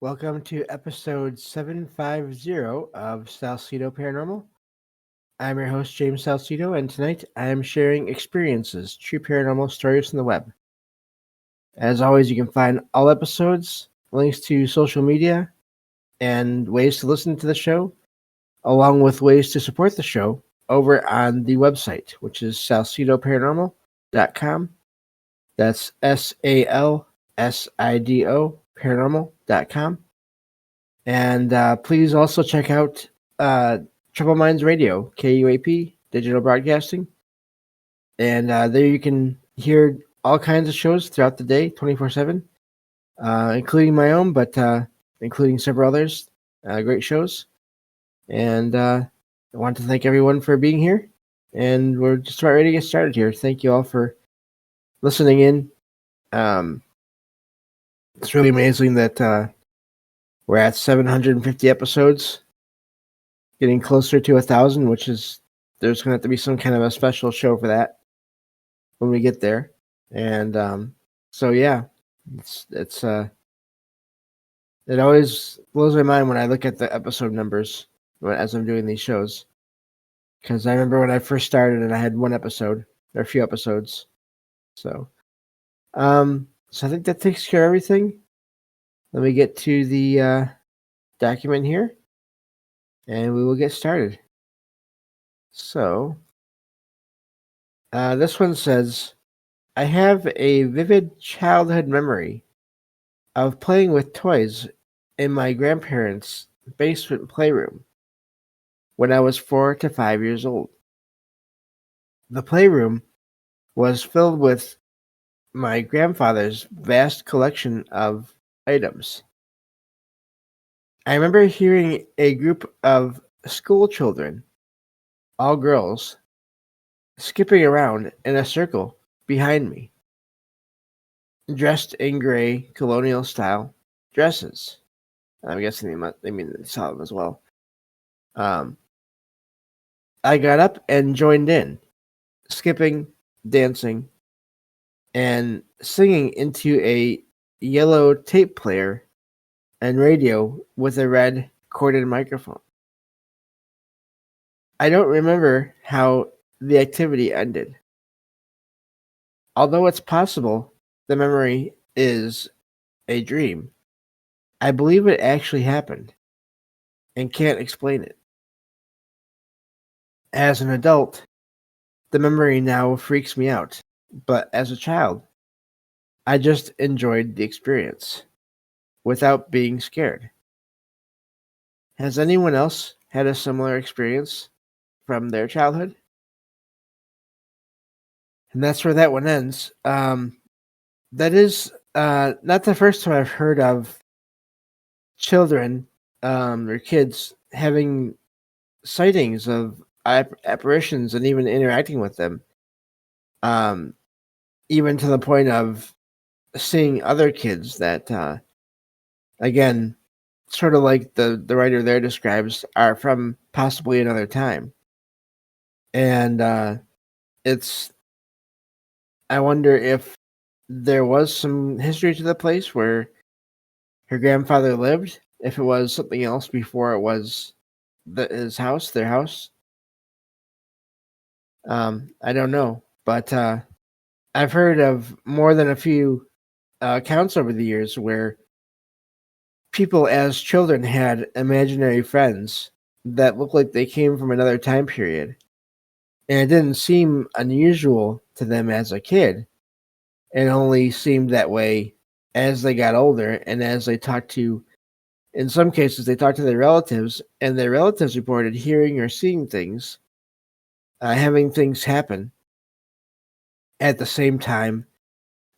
Welcome to episode 750 of Salsido Paranormal. I'm your host, James Salsido, and tonight I am sharing experiences, true paranormal stories from the web. As always, you can find all episodes, links to social media, and ways to listen to the show, along with ways to support the show over on the website, which is salsidoparanormal.com. That's SALSIDO paranormal.com. And please also check out Trouble Minds Radio, KUAP, digital broadcasting. And there you can hear all kinds of shows throughout the day, 24/7, including my own, but including several others, great shows. And I want to thank everyone for being here. And we're just about ready to get started here. Thank you all for listening in. It's really amazing that we're at 750 episodes, getting closer to 1,000, which is there's going to have to be some kind of a special show for that when we get there. And so yeah, it's it always blows my mind when I look at the episode numbers as I'm doing these shows, because I remember when I first started and I had one episode or a few episodes. So so I think that takes care of everything. Let me get to the document here, and we will get started. So, this one says, I have a vivid childhood memory of playing with toys in my grandparents' basement playroom when I was 4 to 5 years old. The playroom was filled with my grandfather's vast collection of items. I remember hearing a group of school children, all girls, skipping around in a circle behind me, dressed in gray colonial style dresses. I'm guessing they mean they saw them as well. I got up and joined in, skipping, dancing, and singing into a yellow tape player and radio with a red corded microphone. I don't remember how the activity ended. Although it's possible the memory is a dream, I believe it actually happened and can't explain it. As an adult, the memory now freaks me out, but as a child, I just enjoyed the experience without being scared. Has anyone else had a similar experience from their childhood? And that's where that one ends. That is not the first time I've heard of children or kids having sightings of apparitions and even interacting with them. Even to the point of seeing other kids that, again, sort of like the writer there describes, are from possibly another time. And I wonder if there was some history to the place where her grandfather lived, if it was something else before it was his house, their house. I don't know, but I've heard of more than a few accounts over the years where people as children had imaginary friends that looked like they came from another time period. And it didn't seem unusual to them as a kid. It only seemed that way as they got older and as they talked to, in some cases, they talked to their relatives, and their relatives reported hearing or seeing things, having things happen at the same time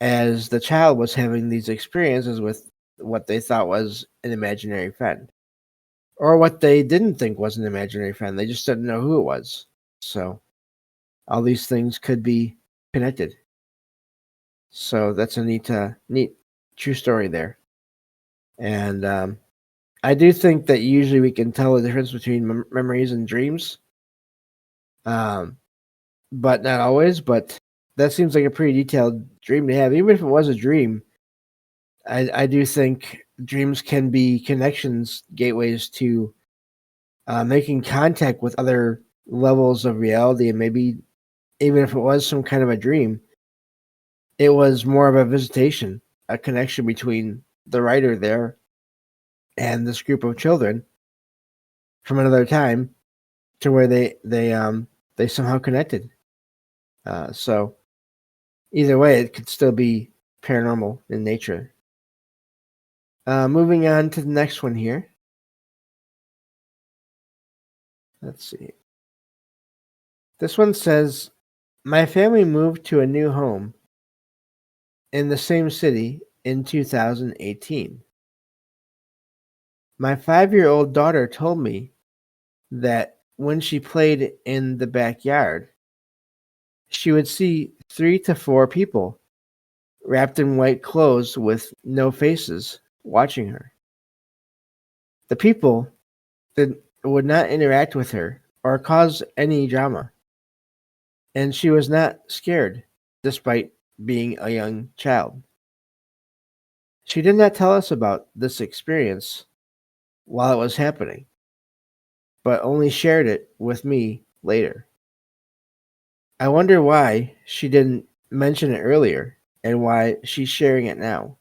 as the child was having these experiences with what they thought was an imaginary friend, or what they didn't think was an imaginary friend. They just didn't know who it was. So all these things could be connected. So that's a neat true story there. And I do think that usually we can tell the difference between memories and dreams, but not always. But that seems like a pretty detailed dream to have. Even if it was a dream, I do think dreams can be connections, gateways to making contact with other levels of reality, and maybe even if it was some kind of a dream, it was more of a visitation, a connection between the writer there and this group of children from another time to where they somehow connected. So either way, it could still be paranormal in nature. Moving on to the next one here. Let's see. This one says, my family moved to a new home in the same city in 2018. My 5-year-old daughter told me that when she played in the backyard, she would see 3 to 4 people wrapped in white clothes with no faces watching her. The people would not interact with her or cause any drama, and she was not scared despite being a young child. She did not tell us about this experience while it was happening, but only shared it with me later. I wonder why she didn't mention it earlier and why she's sharing it now.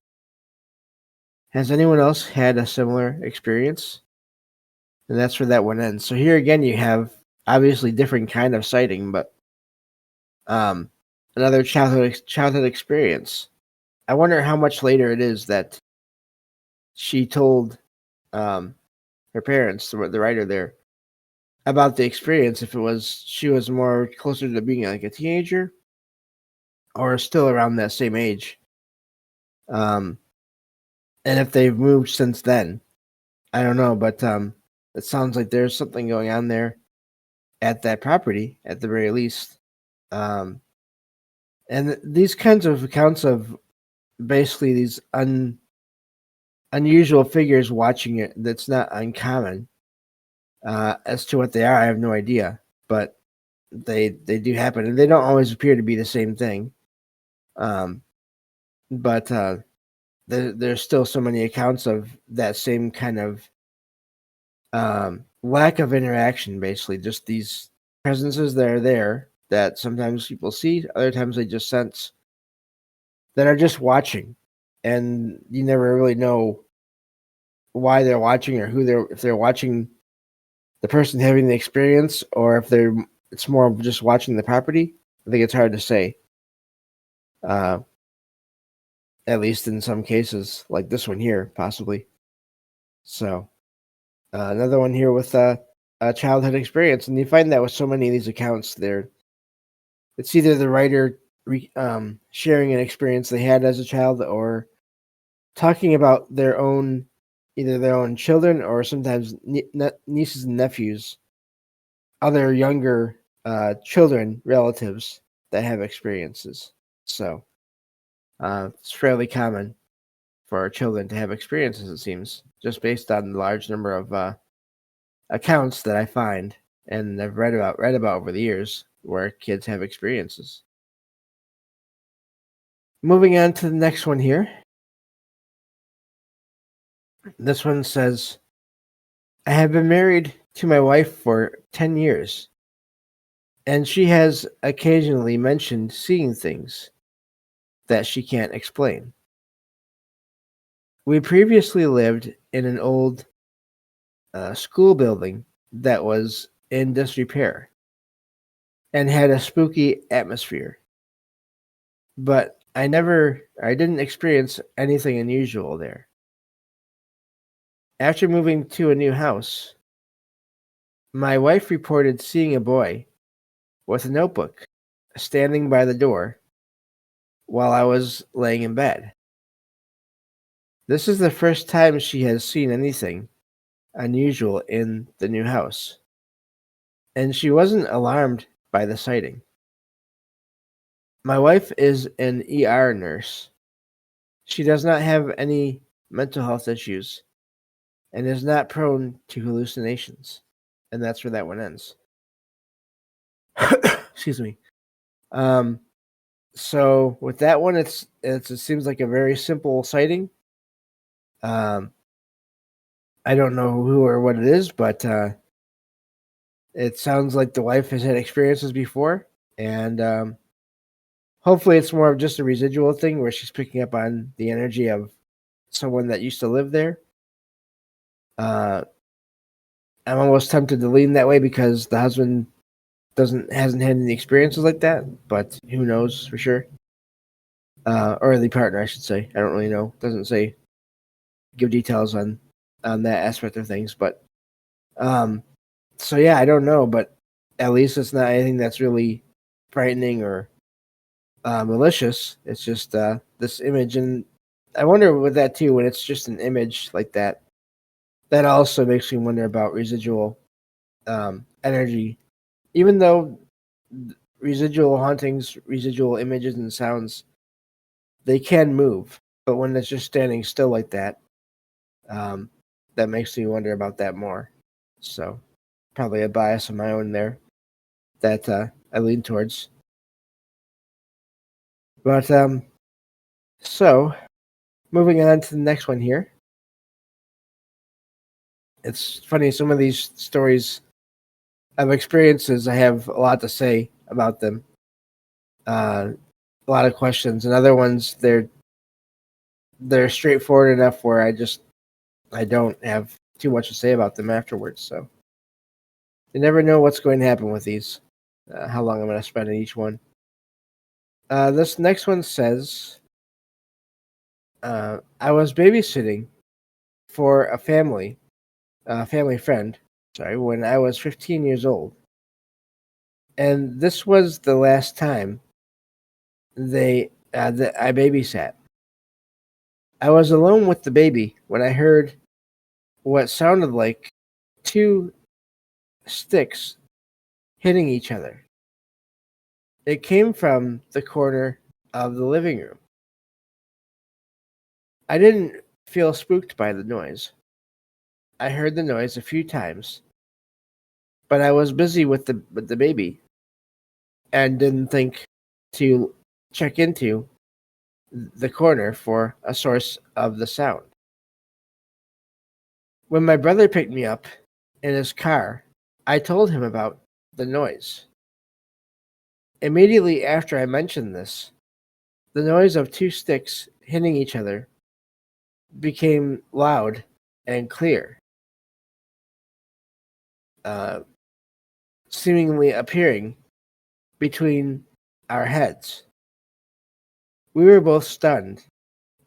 Has anyone else had a similar experience? And that's where that one ends. So here again, you have obviously different kind of sighting, but um, another childhood experience. I wonder how much later it is that she told um, her parents, the writer there, about the experience. If it was she was more closer to being like a teenager, or still around that same age, and if they've moved since then, I don't know. But it sounds like there's something going on there at that property, at the very least. Um, and these kinds of accounts of basically these unusual figures watching it, that's not uncommon. As to what they are, I have no idea, but they do happen, and they don't always appear to be the same thing. Um, but there's still so many accounts of that same kind of lack of interaction. Basically, just these presences that are there that sometimes people see, other times they just sense, that are just watching, and you never really know why they're watching or if they're watching the person having the experience, or if it's more of just watching the property. I think it's hard to say. Uh, at least in some cases, like this one here, possibly. So another one here with a childhood experience, and you find that with so many of these accounts, it's either the writer sharing an experience they had as a child, or talking about either their own children, or sometimes nieces and nephews, other younger children, relatives that have experiences. So it's fairly common for our children to have experiences, it seems, just based on the large number of accounts that I find and I've read about over the years where kids have experiences. Moving on to the next one here. This one says, I have been married to my wife for 10 years, and she has occasionally mentioned seeing things that she can't explain. We previously lived in an old school building that was in disrepair and had a spooky atmosphere. But I didn't experience anything unusual there. After moving to a new house, my wife reported seeing a boy with a notebook standing by the door while I was laying in bed. This is the first time she has seen anything unusual in the new house, and she wasn't alarmed by the sighting. My wife is an ER nurse. She does not have any mental health issues and is not prone to hallucinations. And that's where that one ends. Excuse me. Um, so with that one, it seems like a very simple sighting. Um, I don't know who or what it is, but it sounds like the wife has had experiences before, and hopefully it's more of just a residual thing where she's picking up on the energy of someone that used to live there. Uh, I'm almost tempted to lean that way because the husband hasn't had any experiences like that, but who knows for sure? Or the partner, I should say. I don't really know. Doesn't say give details on that aspect of things, but um, so yeah, I don't know, but at least it's not anything that's really frightening or malicious. It's just this image, and I wonder with that too when it's just an image like that. That also makes me wonder about residual energy, even though residual hauntings, residual images and sounds, they can move, but when it's just standing still like that, um, that makes me wonder about that more. So probably a bias of my own there that I lean towards. But so moving on to the next one here. It's funny, some of these stories of experiences, I have a lot to say about them. A lot of questions, and other ones they're straightforward enough where I don't have too much to say about them afterwards. So you never know what's going to happen with these, how long I'm going to spend on each one. This next one says, I was babysitting for a family friend, sorry, when I was 15 years old. And this was the last time that I babysat. I was alone with the baby when I heard what sounded like two sticks hitting each other. It came from the corner of the living room. I didn't feel spooked by the noise. I heard the noise a few times, but I was busy with the baby and didn't think to check into the corner for a source of the sound. When my brother picked me up in his car, I told him about the noise. Immediately after I mentioned this, the noise of two sticks hitting each other became loud and clear, uh, seemingly appearing between our heads. We were both stunned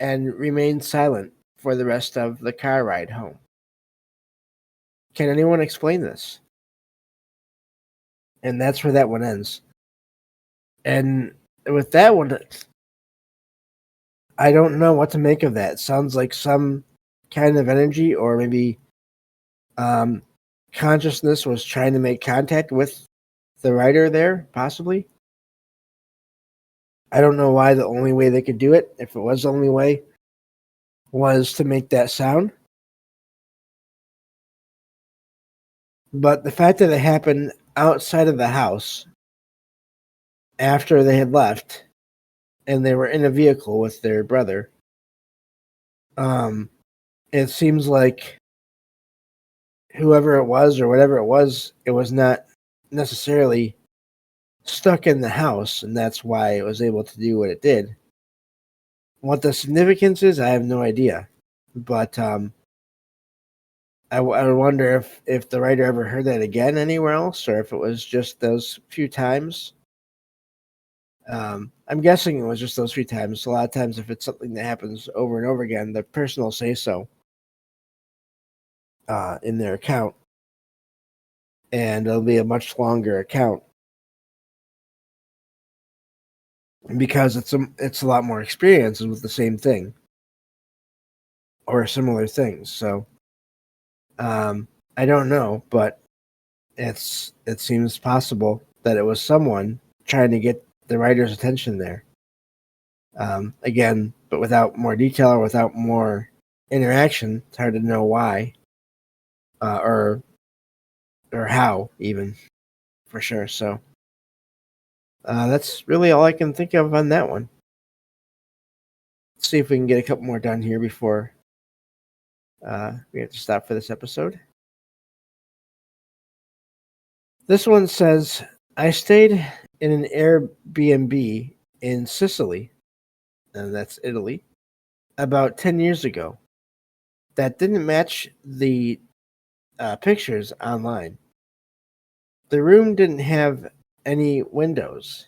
and remained silent for the rest of the car ride home. Can anyone explain this? And that's where that one ends. And with that one, I don't know what to make of that. It sounds like some kind of energy, or maybe um, consciousness was trying to make contact with the writer there, possibly. I don't know why the only way they could do it, if it was the only way, was to make that sound. But the fact that it happened outside of the house after they had left and they were in a vehicle with their brother, um, it seems like whoever it was or whatever it was not necessarily stuck in the house, and that's why it was able to do what it did. What the significance is, I have no idea. But I wonder if the writer ever heard that again anywhere else, or if it was just those few times. I'm guessing it was just those few times. A lot of times, if it's something that happens over and over again, the person will say so in their account, and it'll be a much longer account because it's a lot more experiences with the same thing or similar things. So I don't know, but it seems possible that it was someone trying to get the writer's attention there. Again, but without more detail or without more interaction, it's hard to know why or how even for sure. So that's really all I can think of on that one. Let's see if we can get a couple more done here before We have to stop for this episode. This one says, I stayed in an Airbnb in Sicily, and that's Italy, about 10 years ago. That didn't match the pictures online. The room didn't have any windows,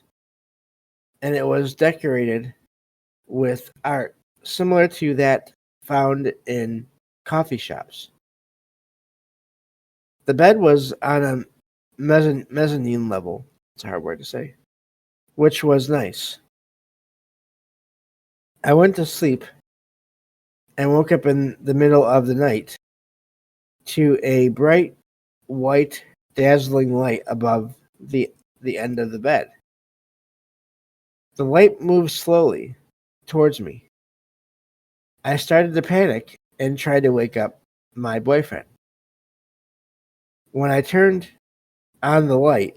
and it was decorated with art similar to that found in coffee shops. The bed was on a mezzanine level. It's a hard word to say, which was nice. I went to sleep and woke up in the middle of the night to a bright white dazzling light above the end of the bed. The light moved slowly towards me. I started to panic and tried to wake up my boyfriend. When I turned on the light,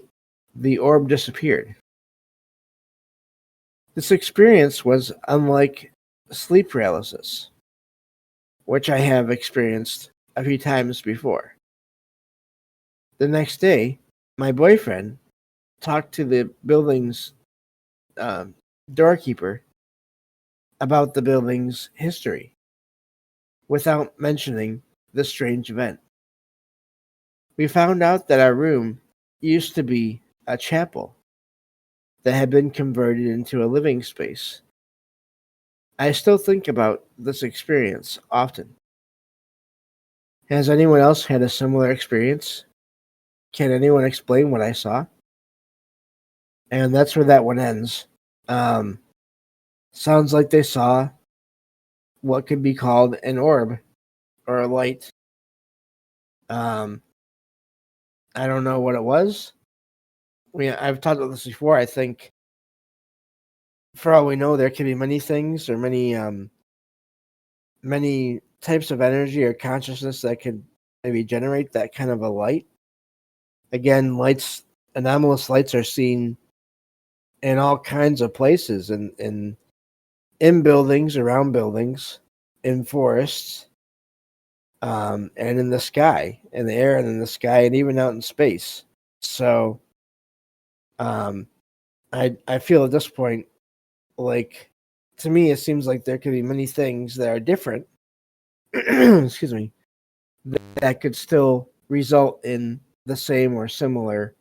the orb disappeared. This experience was unlike sleep paralysis, which I have experienced a few times before. The next day, my boyfriend talked to the building's doorkeeper about the building's history without mentioning the strange event. We found out that our room used to be a chapel that had been converted into a living space. I still think about this experience often. Has anyone else had a similar experience? Can anyone explain what I saw? And that's where that one ends. Sounds like they saw what could be called an orb or a light. I don't know what it was. I've talked about this before. I think, for all we know, there could be many things or many types of energy or consciousness that could maybe generate that kind of a light. Again, anomalous lights are seen in all kinds of places, in buildings, around buildings, in forests, and in the sky, in the air, and in the sky, and even out in space. So, I feel at this point, like, to me, it seems like there could be many things that are different. Excuse me, that could still result in the same or similar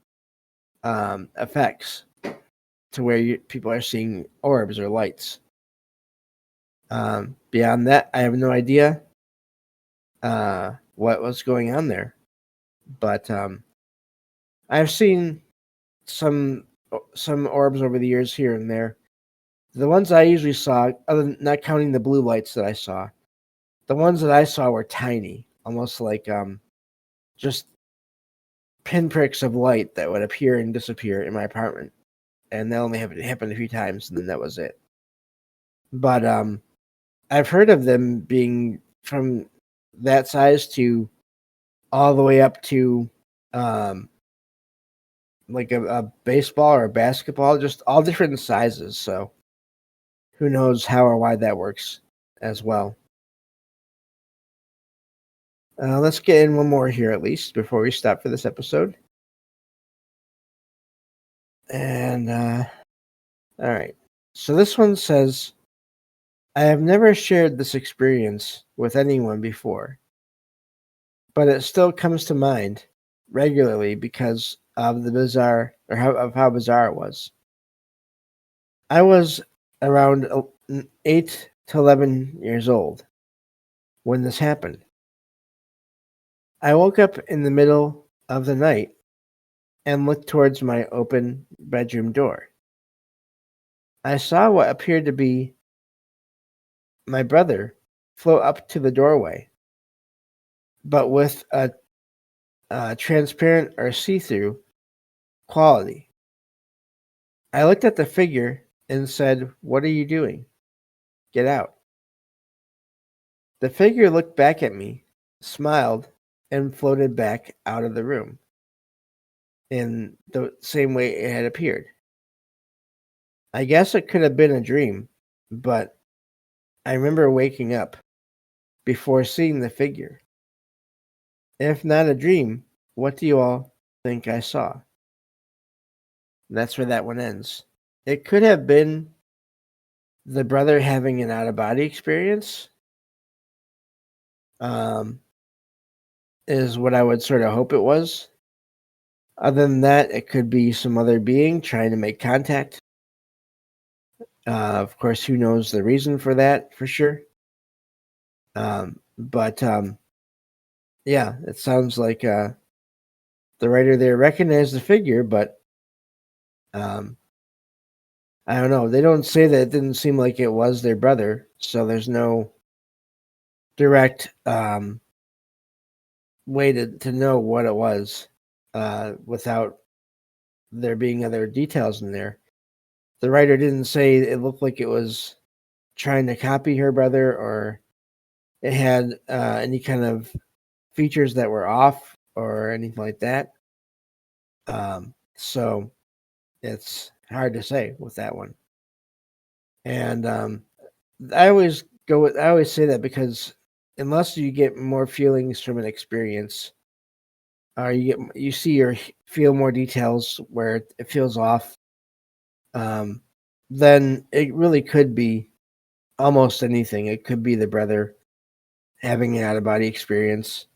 effects to where people are seeing orbs or lights. Beyond that, I have no idea what was going on there, but I've seen some orbs over the years here and there. The ones I usually saw, other than not counting the blue lights that I saw, the ones that I saw were tiny, almost like just pinpricks of light that would appear and disappear in my apartment, and that only happened a few times, and then that was it. But I've heard of them being from that size to all the way up to like a baseball or a basketball, just all different sizes. So who knows how or why that works as well. Let's get in one more here at least before we stop for this episode. And all right. So this one says, I have never shared this experience with anyone before, but it still comes to mind regularly because of the bizarre, or how bizarre it was. I was around 8 to 11 years old when this happened. I woke up in the middle of the night and looked towards my open bedroom door. I saw what appeared to be my brother float up to the doorway, but with a transparent or see-through quality. I looked at the figure and said, "What are you doing? Get out." The figure looked back at me, smiled, and floated back out of the room in the same way it had appeared. I guess it could have been a dream, but I remember waking up before seeing the figure? If not a dream, what do you all think I saw? And that's where that one ends. It could have been the brother having an out-of-body experience, is what I would sort of hope it was. Other than that, it could be some other being trying to make contact. Of course, who knows the reason for that for sure. But yeah, it sounds like the writer there recognized the figure, but I don't know. They don't say that it didn't seem like it was their brother, so there's no direct way to know what it was without there being other details in there. The writer didn't say it looked like it was trying to copy her brother, or it had any kind of features that were off or anything like that. So it's hard to say with that one. And I always say that because unless you get more feelings from an experience, or you see or feel more details where it feels off, then it really could be almost anything. It could be the brother having an out of body experience.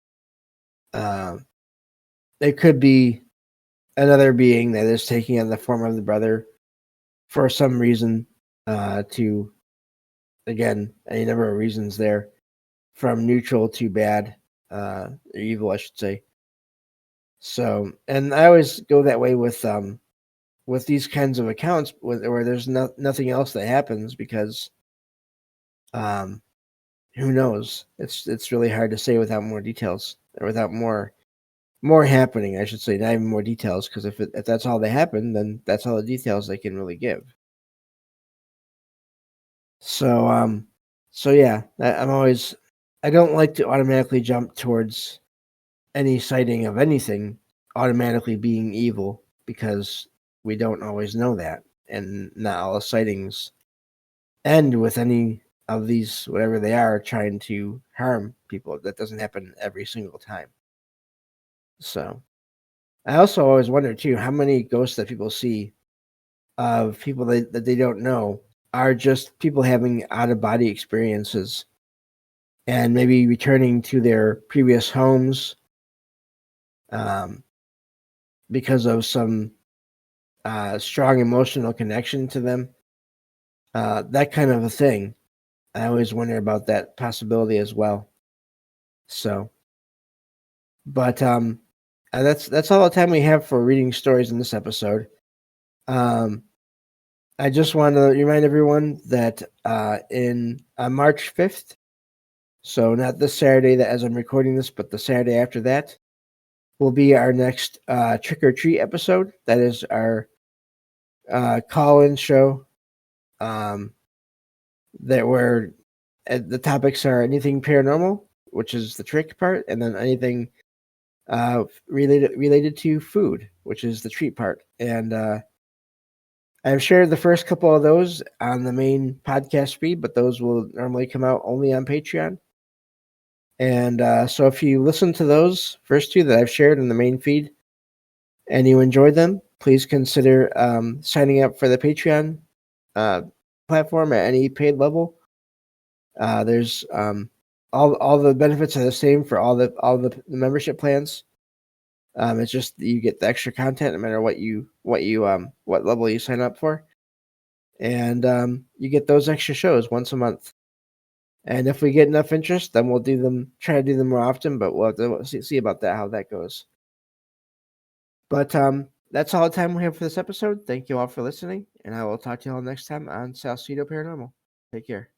It could be another being that is taking on the form of the brother for some reason, to, again, any number of reasons there, from neutral to bad, or evil, I should say. So, and I always go that way with these kinds of accounts where there's nothing else that happens, because who knows? It's really hard to say without more details, or without more happening, I should say, not even more details, because if that's all that happened, then that's all the details they can really give. So so yeah, I don't like to automatically jump towards any sighting of anything automatically being evil, because we don't always know that, and not all sightings end with any of these, whatever they are, trying to harm people. That doesn't happen every single time. So I also always wonder too, how many ghosts that people see of people that they don't know are just people having out of body experiences, and maybe returning to their previous homes, um, because of some strong emotional connection to them, that kind of a thing. I always wonder about that possibility as well. So, but that's all the time we have for reading stories in this episode. Um, I just want to remind everyone that in March 5th, so not this Saturday that as I'm recording this, but the Saturday after that, will be our next trick or treat episode. That is our call-in show. That where the topics are anything paranormal, which is the trick part, and then anything related to food, which is the treat part. And I've shared the first couple of those on the main podcast feed, but those will normally come out only on Patreon. And so if you listen to those first two that I've shared in the main feed and you enjoyed them, please consider signing up for the Patreon platform at any paid level. There's all the benefits are the same for all the membership plans. It's just you get the extra content no matter what level you sign up for, and you get those extra shows once a month. And if we get enough interest, then we'll try to do them more often. But we'll have to see about that, how that goes. But that's all the time we have for this episode. Thank you all for listening, and I will talk to you all next time on Salsido Paranormal. Take care.